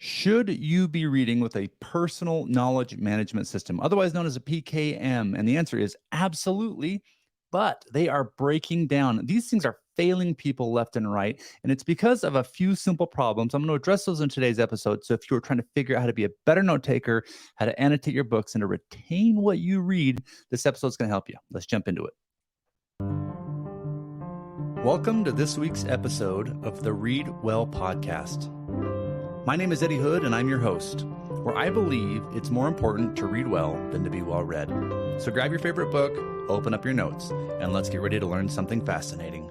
Should you be reading with a personal knowledge management system, otherwise known as a PKM? And the answer is absolutely, but they are breaking down. These things are failing people left and right. And it's because of a few simple problems. I'm going to address those in today's episode. So if you're trying to figure out how to be a better note taker, how to annotate your books, and to retain what you read, this episode is going to help you. Let's jump into it. Welcome to this week's episode of the Read Well podcast. My name is Eddy Hood, and I'm your host, where I believe it's more important to read well than to be well read. So grab your favorite book, open up your notes, and let's get ready to learn something fascinating.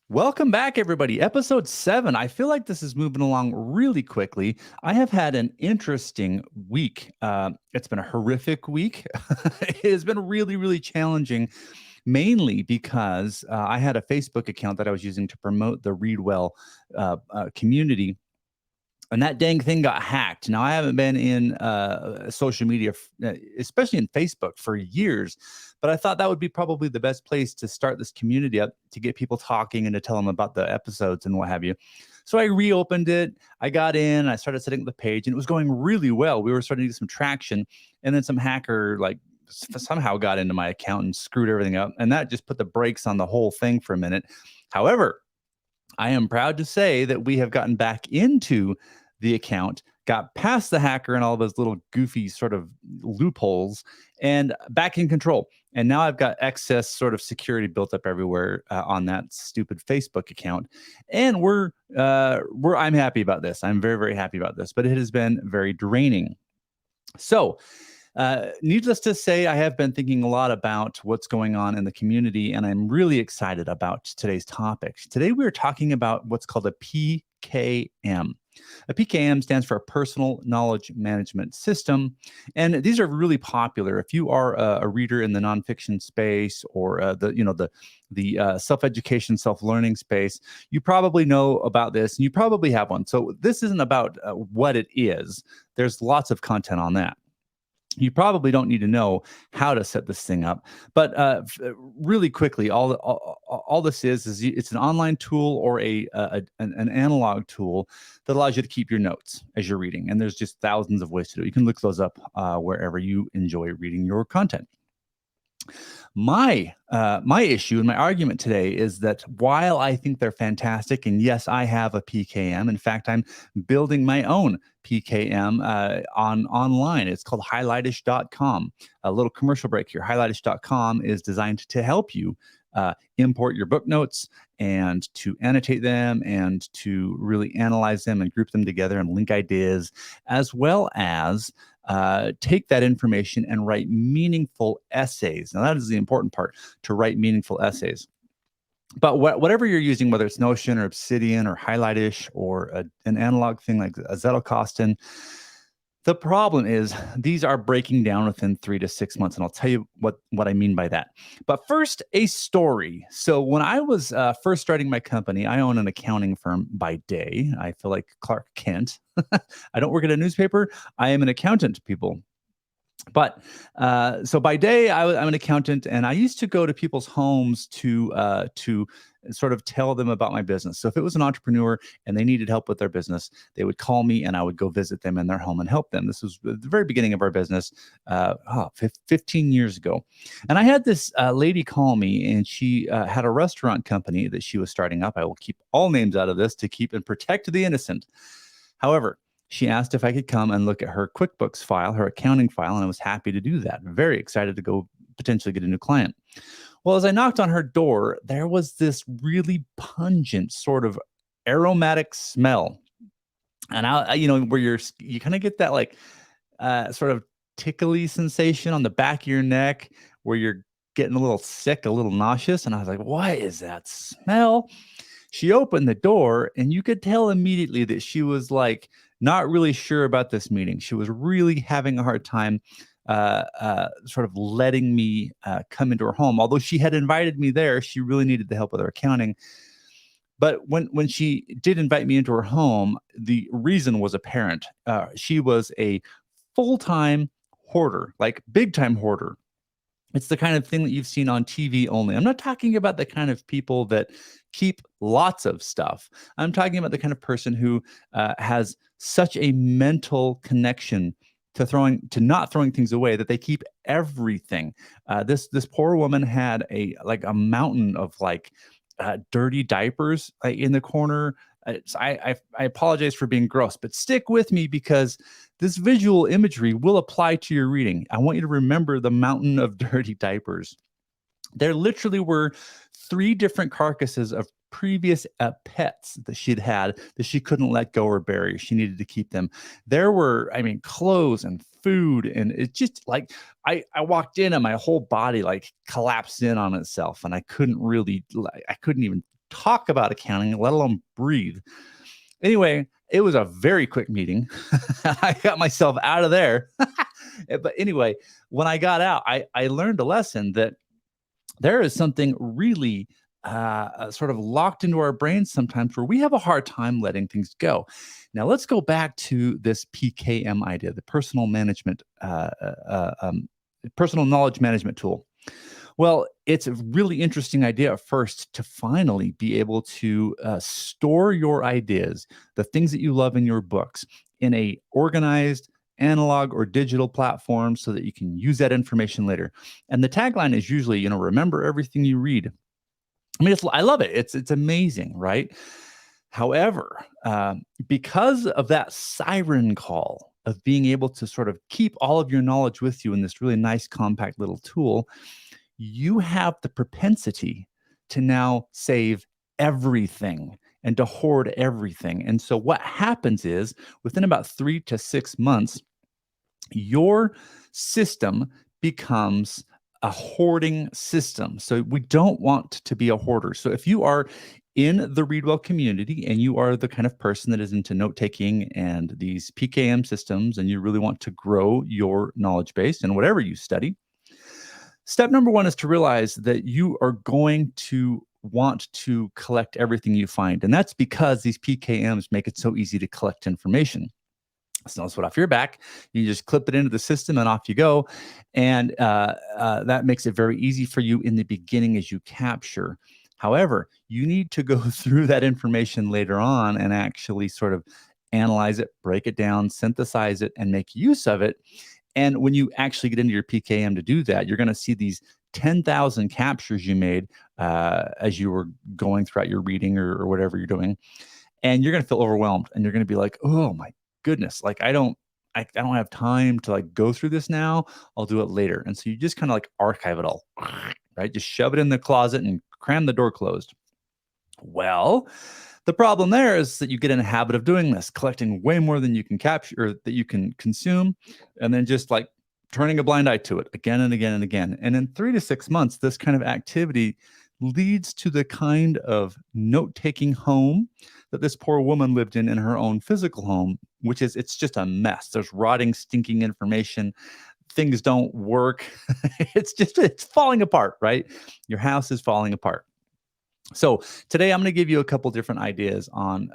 Welcome back, everybody. Episode 7. I feel like this is moving along really quickly. I have had an interesting week. It's been a horrific week. It has been really, really challenging, mainly because I had a Facebook account that I was using to promote the Read Well community. And that dang thing got hacked. Now, I haven't been in social media, especially in Facebook, for years. But I thought that would be probably the best place to start this community up, to get people talking and to tell them about the episodes and what have you. So I reopened it. I got in. I started setting up the page, and it was going really well. We were starting to get some traction. And then some hacker somehow got into my account and screwed everything up. And that just put the brakes on the whole thing for a minute. However, I am proud to say that we have gotten back into the account, got past the hacker and all of his little goofy sort of loopholes, and back in control. And now I've got excess sort of security built up everywhere on that stupid Facebook account. And I'm happy about this. I'm very, very happy about this, but it has been very draining. So, needless to say, I have been thinking a lot about what's going on in the community, and I'm really excited about today's topic. Today, we're talking about what's called a PKM. A PKM stands for a personal knowledge management system, and these are really popular. If you are a reader in the nonfiction space or the self-education, self-learning space, you probably know about this, and you probably have one. So this isn't about what it is. There's lots of content on that. You probably don't need to know how to set this thing up, but really quickly, all this is it's an online tool or an analog tool that allows you to keep your notes as you're reading. And there's just thousands of ways to do it. You can look those up wherever you enjoy reading your content. My issue and my argument today is that while I think they're fantastic, and yes, I have a PKM. In fact, I'm building my own PKM online. It's called highlightish.com. A little commercial break here. Highlightish.com is designed to help you import your book notes and to annotate them and to really analyze them and group them together and link ideas, as well as take that information and write meaningful essays. Now, that is the important part, to write meaningful essays. But whatever you're using, whether it's Notion or Obsidian or Highlightish or an analog thing like a Zettelkasten, the problem is these are breaking down within 3 to 6 months, and I'll tell you what I mean by that. But first, a story. So when I was first starting my company, I own an accounting firm by day. I feel like Clark Kent. I don't work at a newspaper. I am an accountant, people. But so by day, I'm an accountant, and I used to go to people's homes to sort of tell them about my business. So if it was an entrepreneur and they needed help with their business, they would call me, and I would go visit them in their home and help them. This was the very beginning of our business, 15 years ago. And I had this lady call me, and she had a restaurant company that she was starting up. I will keep all names out of this to keep and protect the innocent. However, she asked if I could come and look at her QuickBooks file, her accounting file, and I was happy to do that. Very excited to go potentially get a new client. Well, as I knocked on her door, there was this really pungent sort of aromatic smell. And where you kind of get that sort of tickly sensation on the back of your neck where you're getting a little sick, a little nauseous. And I was like, what is that smell? She opened the door, and you could tell immediately that she was like not really sure about this meeting. She was really having a hard time sort of letting me come into her home. Although she had invited me there, she really needed the help with her accounting. But when she did invite me into her home, the reason was apparent. She was a full-time hoarder, like big-time hoarder. It's the kind of thing that you've seen on TV only. I'm not talking about the kind of people that keep lots of stuff. I'm talking about the kind of person who has such a mental connection to not throwing things away that they keep everything. This poor woman had a mountain of dirty diapers in the corner. I apologize for being gross, but stick with me because this visual imagery will apply to your reading. I want you to remember the mountain of dirty diapers. There literally were three different carcasses of previous pets that she'd had that she couldn't let go or bury. She needed to keep them. There were, I mean, clothes and food, and it's just like I walked in and my whole body like collapsed in on itself, and I couldn't even talk about accounting, let alone breathe. Anyway, it was a very quick meeting. I got myself out of there. But anyway, when I got out, I learned a lesson that there is something really sort of locked into our brains sometimes where we have a hard time letting things go. Now, let's go back to this PKM idea, the personal knowledge management tool. Well, it's a really interesting idea at first to finally be able to store your ideas, the things that you love in your books, in a organized analog or digital platform so that you can use that information later. And the tagline is usually, remember everything you read. I mean, I love it. It's amazing, right? However, because of that siren call of being able to sort of keep all of your knowledge with you in this really nice, compact little tool, you have the propensity to now save everything and to hoard everything. And so what happens is within about 3 to 6 months, your system becomes a hoarding system. So we don't want to be a hoarder. So if you are in the Readwell community and you are the kind of person that is into note taking and these PKM systems, and you really want to grow your knowledge base and whatever you study, step number one is to realize that you are going to want to collect everything you find. And that's because these PKMs make it so easy to collect information. So let's put off your back. You just clip it into the system and off you go. And that makes it very easy for you in the beginning as you capture. However, you need to go through that information later on and actually sort of analyze it, break it down, synthesize it, and make use of it. And when you actually get into your PKM to do that, you're going to see these 10,000 captures you made as you were going throughout your reading or whatever you're doing. And you're going to feel overwhelmed and you're going to be like, oh my goodness, like I don't have time to like go through this now. I'll do it later. And so you just kind of like archive it all, right? Just shove it in the closet and cram the door closed. Well, the problem there is that you get in a habit of doing this, collecting way more than you can capture or that you can consume, and then just like turning a blind eye to it again and again and again. And in 3 to 6 months, this kind of activity leads to the kind of note-taking home that this poor woman lived in her own physical home, which is it's just a mess. There's rotting, stinking information. Things don't work. It's falling apart, right? Your house is falling apart. So today I'm going to give you a couple different ideas on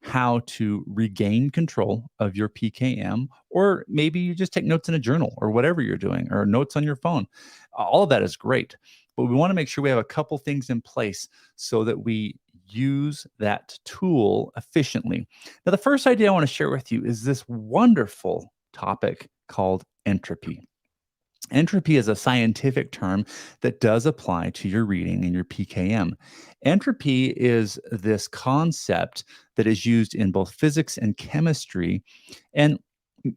how to regain control of your PKM, or maybe you just take notes in a journal or whatever you're doing, or notes on your phone. All of that is great, but we want to make sure we have a couple things in place so that we use that tool efficiently. Now, the first idea I want to share with you is this wonderful topic called entropy. Entropy is a scientific term that does apply to your reading and your PKM. Entropy is this concept that is used in both physics and chemistry. And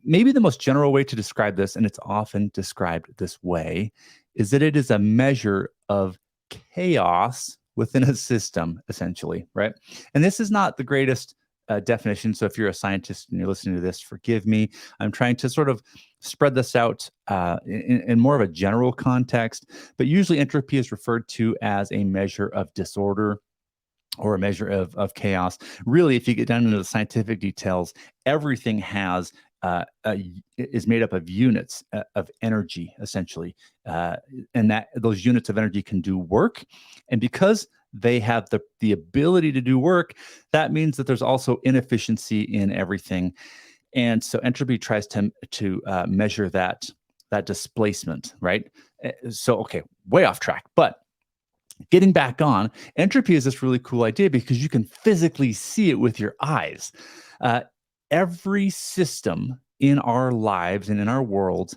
maybe the most general way to describe this, and it's often described this way, is that it is a measure of chaos within a system, essentially, right? And this is not the greatest definition. So if you're a scientist and you're listening to this, forgive me. I'm trying to sort of spread this out in more of a general context, but usually entropy is referred to as a measure of disorder or a measure of chaos. Really, if you get down into the scientific details, everything is made up of units of energy, essentially, and that those units of energy can do work. And because they have the ability to do work, that means that there's also inefficiency in everything. And so entropy tries to measure that displacement, right? So, okay, way off track. But getting back on, entropy is this really cool idea because you can physically see it with your eyes. Uh, every system in our lives and in our world,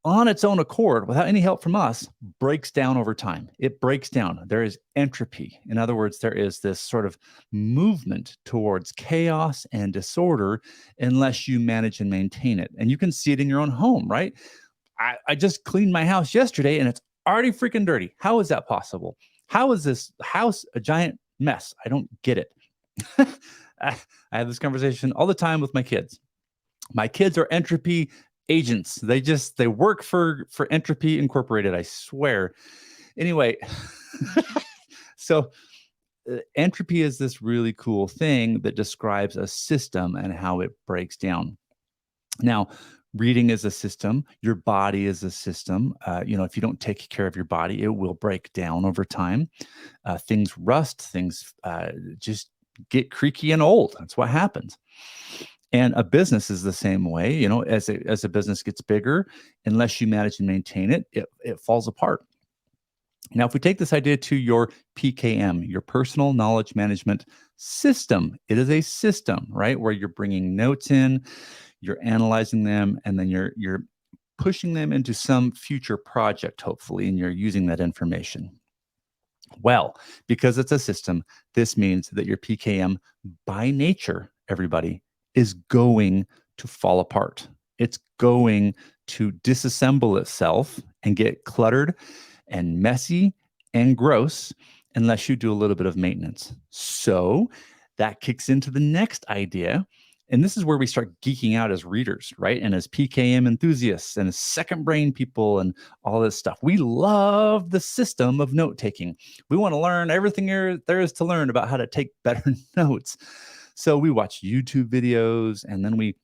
on its own accord, without any help from us, breaks down over time. It breaks down. There is entropy. In other words, there is this sort of movement towards chaos and disorder unless you manage and maintain it. And you can see it in your own home, right? I just cleaned my house yesterday and it's already freaking dirty. How is that possible? How is this house a giant mess? I don't get it. I have this conversation all the time with my kids. My kids are entropy agents. They work for Entropy Incorporated, I swear. Anyway, so entropy is this really cool thing that describes a system and how it breaks down. Now, reading is a system. Your body is a system. If you don't take care of your body, it will break down over time. Things rust. Things just get creaky and old. That's what happens. And a business is the same way. As a business gets bigger, unless you manage and maintain it, it falls apart. Now, if we take this idea to your PKM, your personal knowledge management system, it is a system, right, where you're bringing notes in, you're analyzing them, and then you're pushing them into some future project, hopefully, and you're using that information. Well, because it's a system, this means that your PKM, by nature, everybody, is going to fall apart. It's going to disassemble itself and get cluttered and messy and gross unless you do a little bit of maintenance. So that kicks into the next idea. And this is where we start geeking out as readers, right? And as PKM enthusiasts and as second brain people and all this stuff. We love the system of note taking. We want to learn everything there is to learn about how to take better notes. So we watch YouTube videos and then we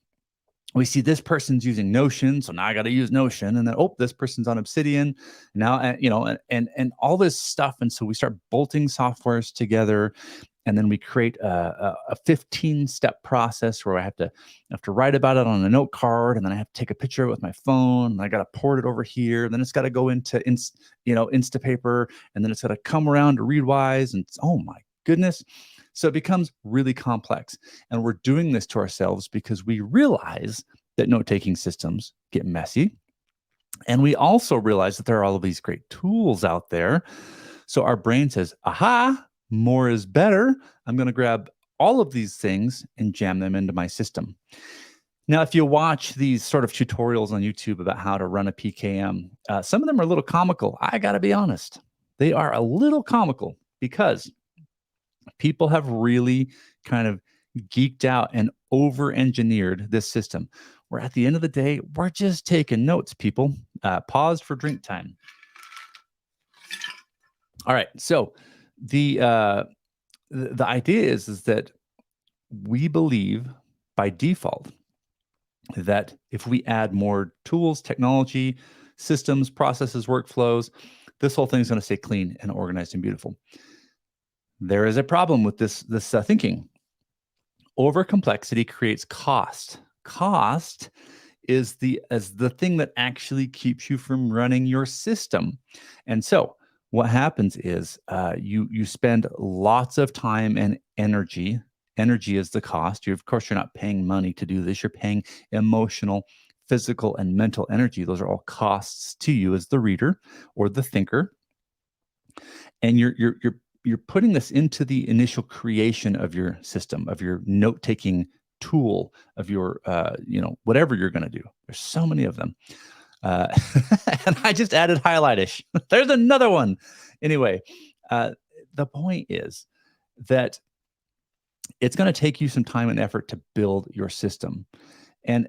see this person's using Notion, so now I got to use Notion, and then this person's on Obsidian now, and all this stuff, and so we start bolting softwares together, and then we create a 15-step process where I have to write about it on a note card, and then I have to take a picture of it with my phone, and I got to port it over here, then it's got to go into Instapaper, and then it's got to come around to Readwise, and oh my goodness. So it becomes really complex. And we're doing this to ourselves because we realize that note-taking systems get messy. And we also realize that there are all of these great tools out there. So our brain says, aha, more is better. I'm going to grab all of these things and jam them into my system. Now, if you watch these sort of tutorials on YouTube about how to run a PKM, some of them are a little comical. I got to be honest. They are a little comical because people have really kind of geeked out and over-engineered this system. Where at the end of the day, we're just taking notes, people. Pause for drink time. All right. So the idea is that we believe by default that if we add more tools, technology, systems, processes, workflows, this whole thing is going to stay clean and organized and beautiful. There is a problem with this thinking. Overcomplexity creates cost. Cost is the thing that actually keeps you from running your system. And so what happens is you spend lots of time and energy. Energy is the cost. Of course, you're not paying money to do this. You're paying emotional, physical, and mental energy. Those are all costs to you as the reader or the thinker. And you're putting this into the initial creation of your system, of your note-taking tool, of your, whatever you're going to do. There's so many of them. And I just added highlightish. There's another one. Anyway, the point is that it's going to take you some time and effort to build your system. And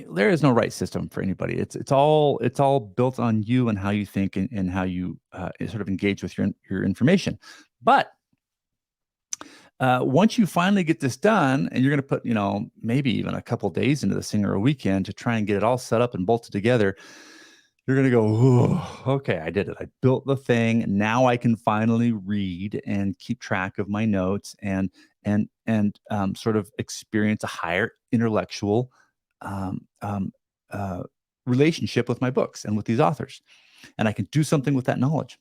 there is no right system for anybody. It's all built on you and how you think and how you sort of engage with your information. But once you finally get this done, and you're going to put maybe even a couple days into this thing or a weekend to try and get it all set up and bolted together, you're going to go, okay, I did it. I built the thing. Now I can finally read and keep track of my notes and sort of experience a higher intellectual relationship with my books and with these authors. and I can do something with that knowledge.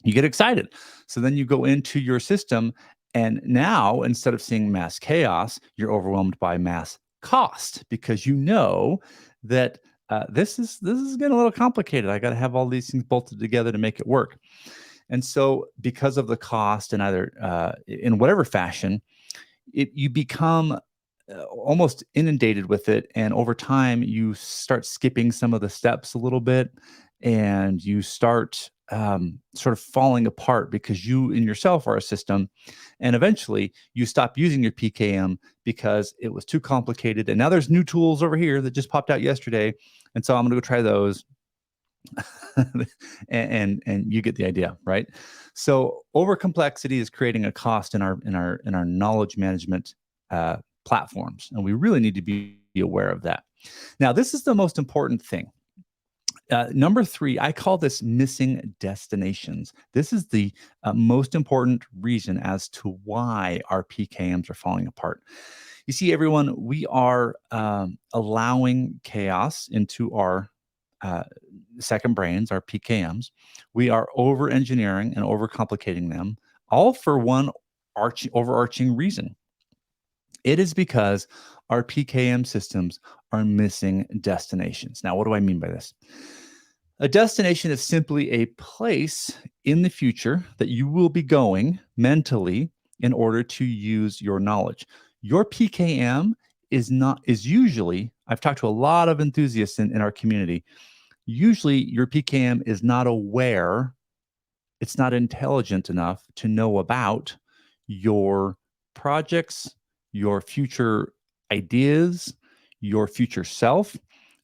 You get excited. So then you go into your system, and now instead of seeing mass chaos, you're overwhelmed by mass cost because you know that this is getting a little complicated. I got to have all these things bolted together to make it work. And so, because of the cost, and either in whatever fashion, you become almost inundated with it, and over time you start skipping some of the steps a little bit, and you start sort of falling apart because you in yourself are a system, and eventually you stop using your PKM because it was too complicated, and now there's new tools over here that just popped out yesterday, and so I'm going to go try those. And you get the idea, right? So overcomplexity is creating a cost in our knowledge management platforms, and we really need to be aware of that. Now, this is the most important thing. Number three, I call this missing destinations. This is the most important reason as to why our PKMs are falling apart. You see, everyone, we are allowing chaos into our second brains, our PKMs. We are over engineering and overcomplicating them, all for one overarching reason. It is because our PKM systems are missing destinations. Now, what do I mean by this? A destination is simply a place in the future that you will be going mentally in order to use your knowledge. Your PKM is usually, I've talked to a lot of enthusiasts in our community. Usually your PKM is not aware, it's not intelligent enough to know about your projects, your future ideas, your future self.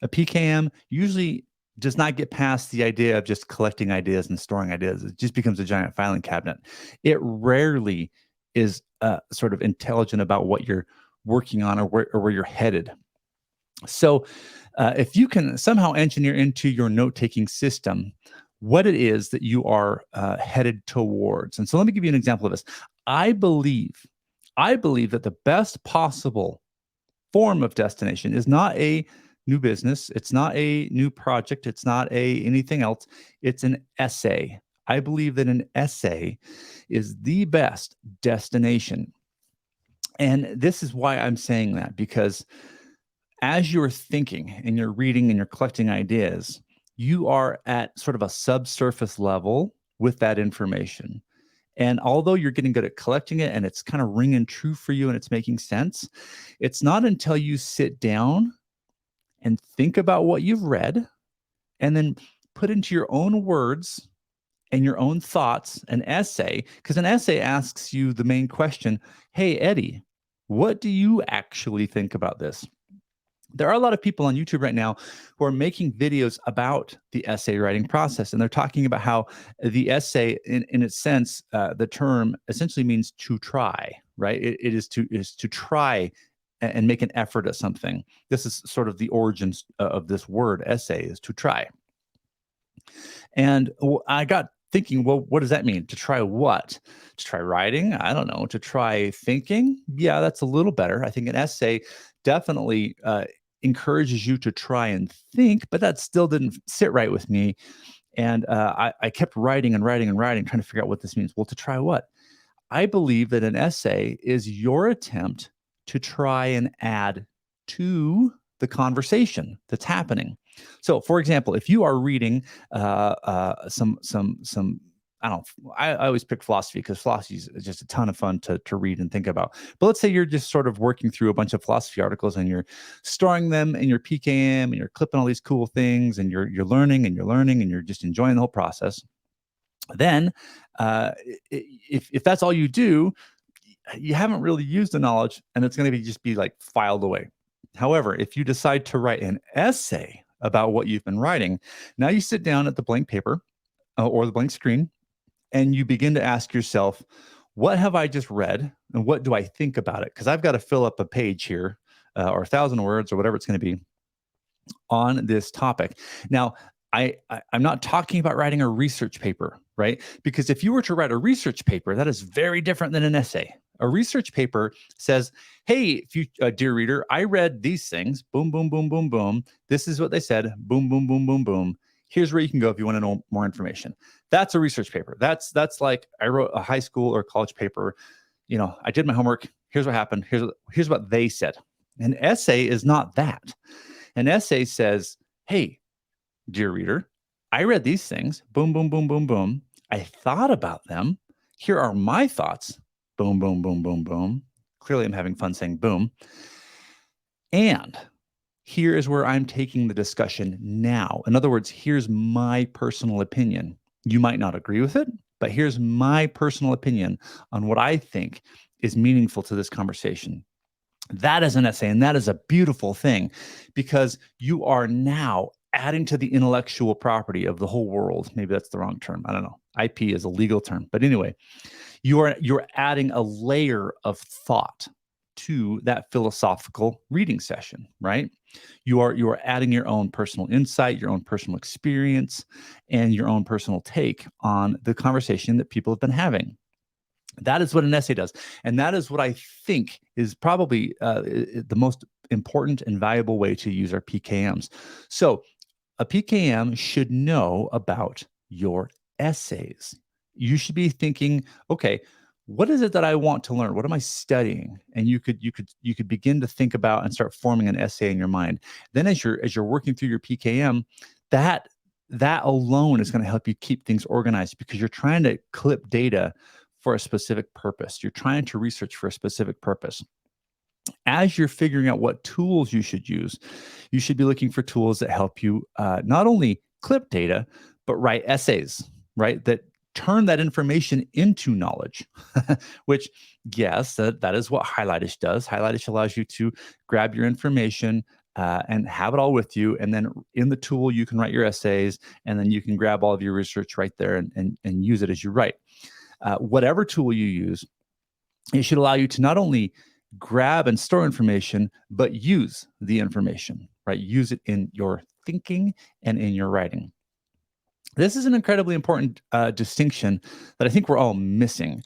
A PKM usually does not get past the idea of just collecting ideas and storing ideas. It just becomes a giant filing cabinet. It rarely is sort of intelligent about what you're working on, or where you're headed. So, if you can somehow engineer into your note-taking system what it is that you are headed towards, and so let me give you an example of this. I believe, I believe that the best possible form of destination is not a new business, it's not a new project, it's not a anything else. It's an essay. I believe that an essay is the best destination, and this is why I'm saying that, because as you're thinking and you're reading and you're collecting ideas, you are at sort of a subsurface level with that information. And although you're getting good at collecting it and it's kind of ringing true for you and it's making sense, it's not until you sit down and think about what you've read and then put into your own words and your own thoughts an essay, because an essay asks you the main question: hey, Eddie, what do you actually think about this? There are a lot of people on YouTube right now who are making videos about the essay writing process, and they're talking about how the essay, in its sense, the term essentially means to try. Right? It is to try and make an effort at something. This is sort of the origins of this word essay, is to try. And I got thinking, well, what does that mean? To try what? To try writing? I don't know. To try thinking? Yeah, that's a little better. I think an essay definitely encourages you to try and think, but that still didn't sit right with me. And I kept writing and writing and writing, trying to figure out what this means. Well, to try what? I believe that an essay is your attempt to try and add to the conversation that's happening. So, for example, if you are reading some I don't I always pick philosophy because philosophy is just a ton of fun to read and think about. But let's say you're just sort of working through a bunch of philosophy articles and you're storing them in your PKM and you're clipping all these cool things and you're learning and you're learning and you're just enjoying the whole process. Then, if that's all you do, you haven't really used the knowledge, and it's going to be just be like filed away. However, if you decide to write an essay about what you've been writing, now you sit down at the blank paper or the blank screen, and you begin to ask yourself, what have I just read, and what do I think about it? Because I've got to fill up a page here, or 1,000 words, or whatever it's going to be, on this topic. Now, I'm not talking about writing a research paper, right? Because if you were to write a research paper, that is very different than an essay. A research paper says, hey, if you, dear reader, I read these things, boom, boom, boom, boom, boom. This is what they said, boom, boom, boom, boom, boom. Here's where you can go if you want to know more information. That's a research paper. That's like I wrote a high school or college paper. I did my homework. Here's what happened. Here's what they said. An essay is not that. An essay says, hey, dear reader, I read these things. Boom, boom, boom, boom, boom. I thought about them. Here are my thoughts. Boom, boom, boom, boom, boom. Clearly, I'm having fun saying boom. And here is where I'm taking the discussion now. In other words, here's my personal opinion. You might not agree with it, but here's my personal opinion on what I think is meaningful to this conversation. That is an essay, and that is a beautiful thing because you are now adding to the intellectual property of the whole world. Maybe that's the wrong term. I don't know. IP is a legal term. But anyway, you're adding a layer of thought to that philosophical reading session, right? You are adding your own personal insight, your own personal experience, and your own personal take on the conversation that people have been having. That is what an essay does. And that is what I think is probably the most important and valuable way to use our PKMs. So a PKM should know about your essays. You should be thinking, okay, what is it that I want to learn? What am I studying? And you could begin to think about and start forming an essay in your mind. Then as you're working through your PKM, that alone is going to help you keep things organized because you're trying to clip data for a specific purpose. You're trying to research for a specific purpose. As you're figuring out what tools you should use, you should be looking for tools that help you not only clip data, but write essays, right? That turn that information into knowledge, which, yes, that is what Highlightish does. Highlightish allows you to grab your information and have it all with you. And then in the tool, you can write your essays, and then you can grab all of your research right there and use it as you write. Whatever tool you use, it should allow you to not only grab and store information, but use the information, right? Use it in your thinking and in your writing. This is an incredibly important distinction that I think we're all missing.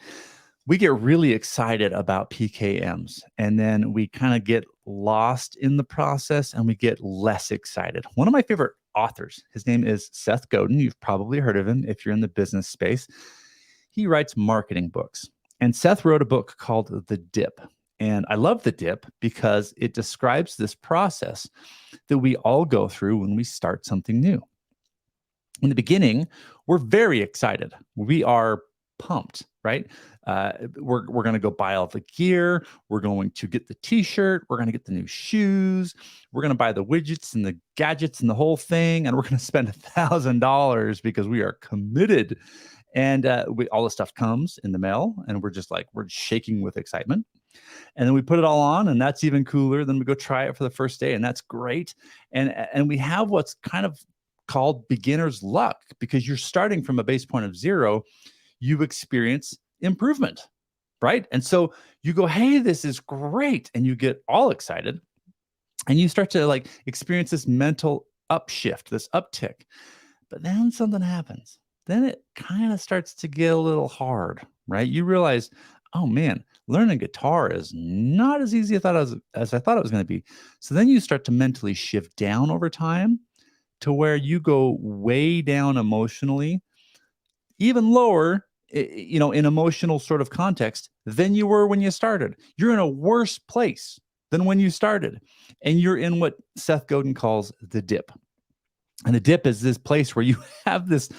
We get really excited about PKMs, and then we kind of get lost in the process and we get less excited. One of my favorite authors, his name is Seth Godin. You've probably heard of him if you're in the business space. He writes marketing books. And Seth wrote a book called The Dip. And I love The Dip because it describes this process that we all go through when we start something new. In the beginning, we're very excited. We are pumped, right? We're going to go buy all the gear. We're going to get the t-shirt. We're going to get the new shoes. We're going to buy the widgets and the gadgets and the whole thing. And we're going to spend $1,000 because we are committed. And all the stuff comes in the mail, and we're shaking with excitement. And then we put it all on, and that's even cooler. Then we go try it for the first day, and that's great. And we have what's kind of called beginner's luck because you're starting from a base point of 0. You experience improvement, right? And so you go, hey, this is great. And you get all excited, and you start to experience this mental upshift, this uptick. But then something happens. Then it kind of starts to get a little hard, right? You realize, oh man, learning guitar is not as easy as I thought it was going to be. So then you start to mentally shift down over time to where you go way down emotionally, even lower, in emotional sort of context than you were when you started. You're in a worse place than when you started. And you're in what Seth Godin calls the dip. And the dip is this place where you have this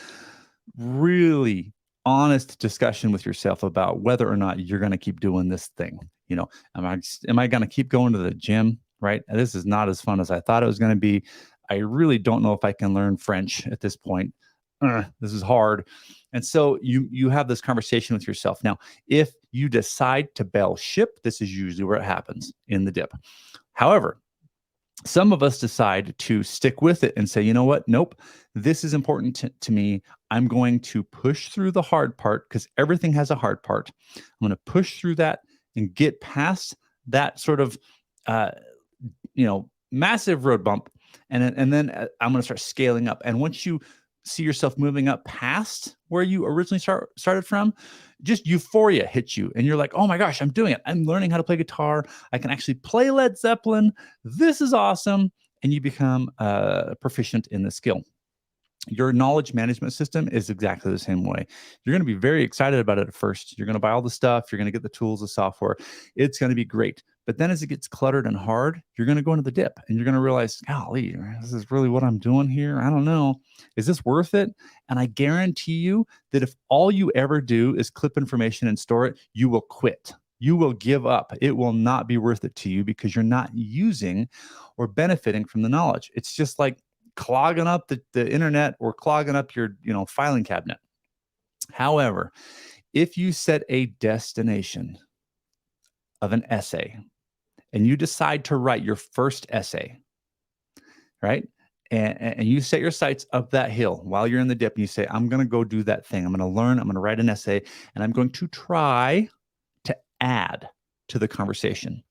really honest discussion with yourself about whether or not you're going to keep doing this thing. Am I going to keep going to the gym? Right? And this is not as fun as I thought it was going to be. I really don't know if I can learn French at this point. This is hard. And so you have this conversation with yourself. Now, if you decide to bail ship, this is usually where it happens, in the dip. However, some of us decide to stick with it and say, you know what? Nope, this is important to me. I'm going to push through the hard part because everything has a hard part. I'm going to push through that and get past that sort of, massive road bump. And then I'm going to start scaling up. And once you see yourself moving up past where you originally started from, just euphoria hits you. And you're like, oh my gosh, I'm doing it. I'm learning how to play guitar. I can actually play Led Zeppelin. This is awesome. And you become proficient in the skill. Your knowledge management system is exactly the same way. You're going to be very excited about it at first. You're going to buy all the stuff. You're going to get the tools, the software. It's going to be great. But then as it gets cluttered and hard, you're going to go into the dip and you're going to realize, golly, this is really what I'm doing here. I don't know. Is this worth it? And I guarantee you that if all you ever do is clip information and store it, you will quit. You will give up. It will not be worth it to you because you're not using or benefiting from the knowledge. It's just like clogging up the internet or clogging up your filing cabinet. However, if you set a destination of an essay and you decide to write your first essay, right? And you set your sights up that hill while you're in the dip and you say, I'm going to go do that thing. I'm going to learn, I'm going to write an essay, and I'm going to try to add to the conversation.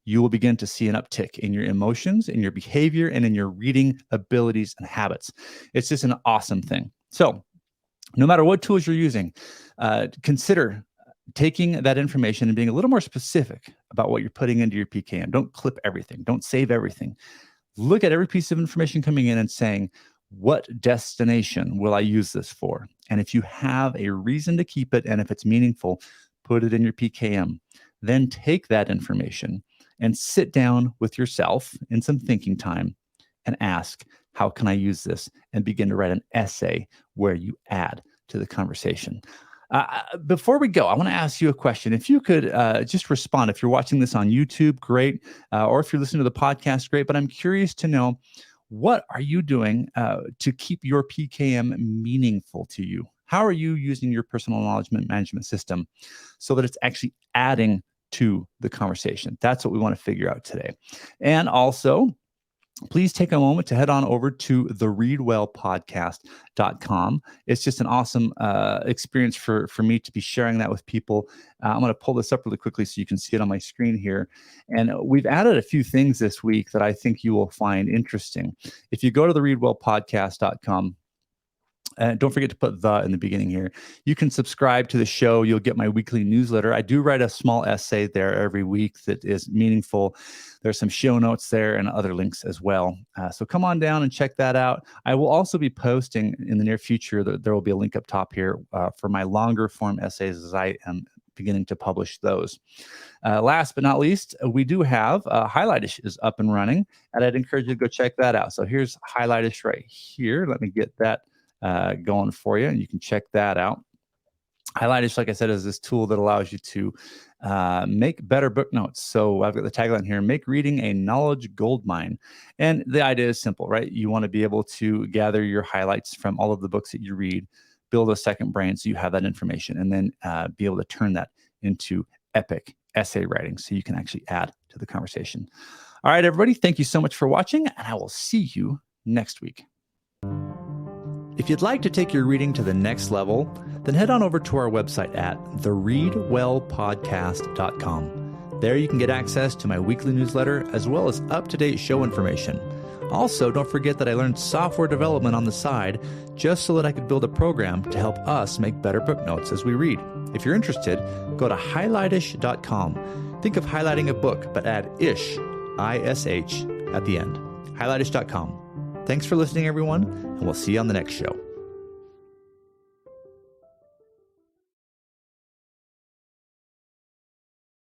You will begin to see an uptick in your emotions, in your behavior, and in your reading abilities and habits. It's just an awesome thing. So no matter what tools you're using, consider taking that information and being a little more specific about what you're putting into your PKM. Don't clip everything. Don't save everything. Look at every piece of information coming in and saying, what destination will I use this for? And if you have a reason to keep it, and if it's meaningful, put it in your PKM. Then take that information and sit down with yourself in some thinking time and ask, how can I use this? And begin to write an essay where you add to the conversation. Before we go, I want to ask you a question. If you could just respond, if you're watching this on YouTube, great. Or if you're listening to the podcast, great. But I'm curious to know, what are you doing to keep your PKM meaningful to you? How are you using your personal knowledge management system so that it's actually adding to the conversation? That's what we want to figure out today. And also, please take a moment to head on over to thereadwellpodcast.com. It's just an awesome experience for me to be sharing that with people. I'm going to pull this up really quickly so you can see it on my screen here. And we've added a few things this week that I think you will find interesting. If you go to thereadwellpodcast.com, don't forget to put the in the beginning here. You can subscribe to the show. You'll get my weekly newsletter. I do write a small essay there every week that is meaningful. There's some show notes there and other links as well. So come on down and check that out. I will also be posting in the near future. There will be a link up top here for my longer form essays as I am beginning to publish those. Last but not least, we do have Highlightish is up and running, and I'd encourage you to go check that out. So here's Highlightish right here. Let me get that going for you, and you can check that out. Highlightish, like I said, is this tool that allows you to make better book notes. So I've got the tagline here: make reading a knowledge goldmine. And the idea is simple, right? You want to be able to gather your highlights from all of the books that you read, build a second brain so you have that information, and then be able to turn that into epic essay writing so you can actually add to the conversation. All right, everybody, thank you so much for watching, and I will see you next week. If you'd like to take your reading to the next level, then head on over to our website at thereadwellpodcast.com. There you can get access to my weekly newsletter as well as up-to-date show information. Also, don't forget that I learned software development on the side just so that I could build a program to help us make better book notes as we read. If you're interested, go to highlightish.com. Think of highlighting a book, but add ish, I-S-H, at the end. highlightish.com. Thanks for listening, everyone, and we'll see you on the next show.